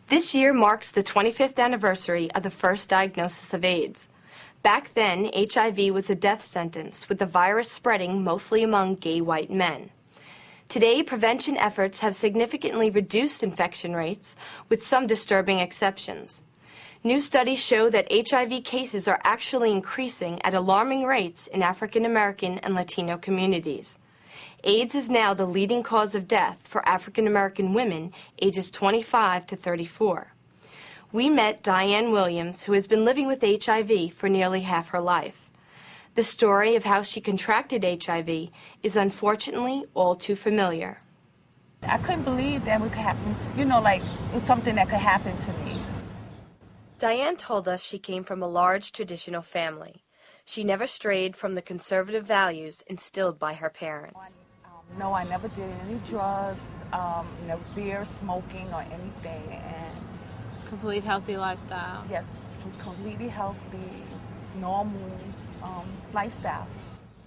This year marks the 25th anniversary of the first diagnosis of AIDS. Back then, HIV was a death sentence, with the virus spreading mostly among gay white men. Today, prevention efforts have significantly reduced infection rates, with some disturbing exceptions. New studies show that HIV cases are actually increasing at alarming rates in African American and Latino communities. AIDS is now the leading cause of death for African American women ages 25 to 34. We met Diane Williams, who has been living with HIV for nearly half her life. The story of how she contracted HIV is unfortunately all too familiar. I couldn't believe that it could happen, like it was something that could happen to me. Diane told us she came from a large traditional family. She never strayed from the conservative values instilled by her parents. No, I never did any drugs, no beer, smoking, or anything. And complete healthy lifestyle. Yes, completely healthy, normal lifestyle.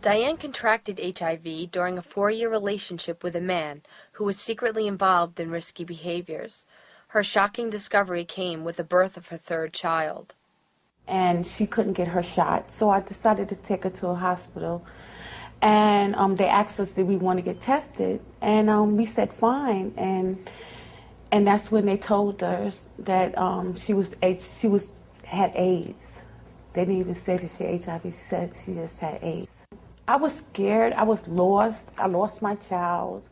Diane contracted HIV during a 4-year relationship with a man who was secretly involved in risky behaviors. Her shocking discovery came with the birth of her third child. And she couldn't get her shot, so I decided to take her to a hospital. And they asked us did we want to get tested, and we said fine. And that's when they told us that she had AIDS. They didn't even say that she had HIV. She said she just had AIDS. I was scared. I was lost. I lost my child.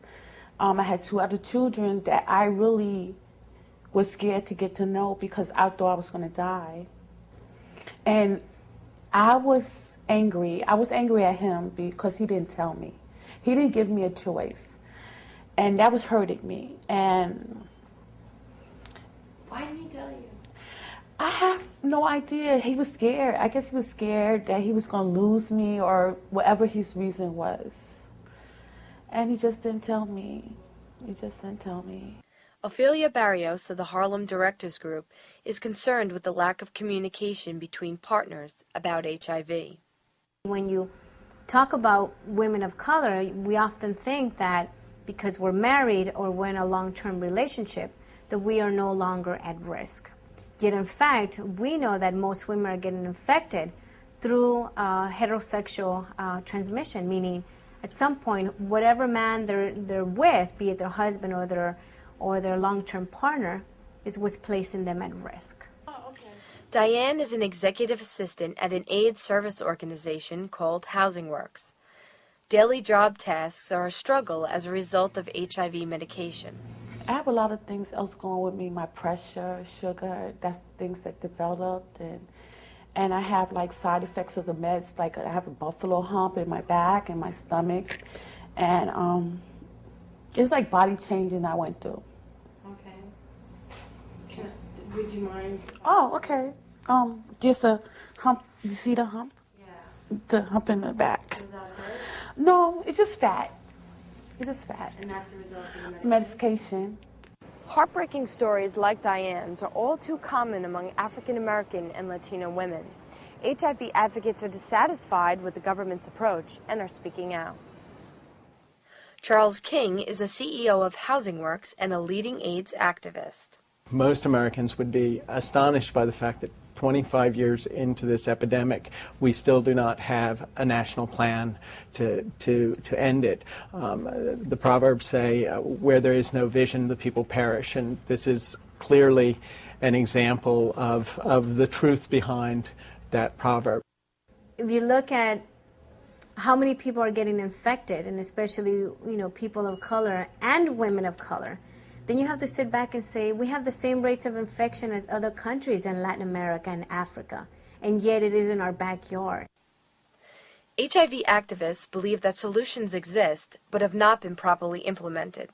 I had 2 other children that I really was scared to get to know because I thought I was going to die. And I was angry. I was angry at him because he didn't tell me. He didn't give me a choice. And that was hurting me. And why didn't he tell you? I have no idea. He was scared. I guess he was scared that he was going to lose me or whatever his reason was. And he just didn't tell me. He just didn't tell me. Ophelia Barrios of the Harlem Directors Group is concerned with the lack of communication between partners about HIV. When you talk about women of color, we often think that because we're married or we're in a long-term relationship, that we are no longer at risk. Yet in fact, we know that most women are getting infected through heterosexual transmission, meaning at some point, whatever man they're with, be it their husband or their long-term partner, is what's placing them at risk. Oh, okay. Diane is an executive assistant at an AIDS service organization called Housing Works. Daily job tasks are a struggle as a result of HIV medication. I have a lot of things else going with me, my pressure, sugar, that's things that developed, and I have like side effects of the meds, like I have a buffalo hump in my back and my stomach, and it's like body changing I went through. Okay. Would you mind? Oh, okay. Just a hump, you see the hump? Yeah. The hump in the back. Does that hurt? No, it's just fat. It's just fat. And that's a result of the medication. Heartbreaking stories like Diane's are all too common among African American and Latino women. HIV advocates are dissatisfied with the government's approach and are speaking out. Charles King is a CEO of Housing Works and a leading AIDS activist. Most Americans would be astonished by the fact that 25 years into this epidemic, we still do not have a national plan to end it. The proverbs say, where there is no vision, the people perish, and this is clearly an example of the truth behind that proverb. If you look at how many people are getting infected, and especially people of color and women of color, then you have to sit back and say, we have the same rates of infection as other countries in Latin America and Africa, and yet it is in our backyard. HIV activists believe that solutions exist, but have not been properly implemented.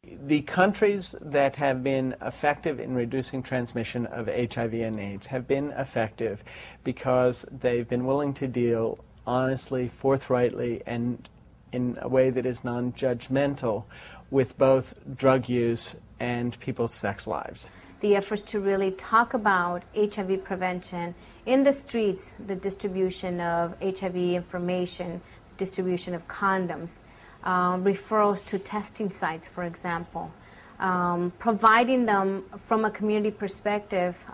The countries that have been effective in reducing transmission of HIV and AIDS have been effective because they've been willing to deal honestly, forthrightly, and in a way that is non-judgmental with both drug use and people's sex lives. The efforts to really talk about HIV prevention in the streets, the distribution of HIV information, distribution of condoms, referrals to testing sites, for example, providing them from a community perspective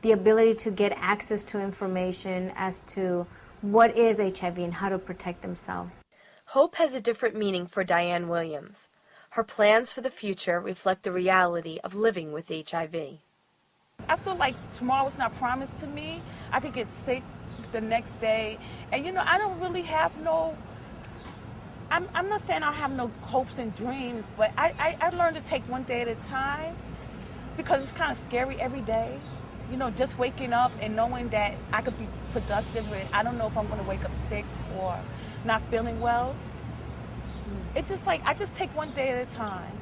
the ability to get access to information as to what is HIV and how to protect themselves. Hope has a different meaning for Diane Williams. Her plans for the future reflect the reality of living with HIV. I feel like tomorrow is not promised to me. I could get sick the next day. And, you know, I don't really have no, I'm not saying I have no hopes and dreams, but I learned to take one day at a time because it's kind of scary every day. You know, just waking up and knowing that I could be productive and I don't know if I'm going to wake up sick or not feeling well. It's just like, I just take one day at a time.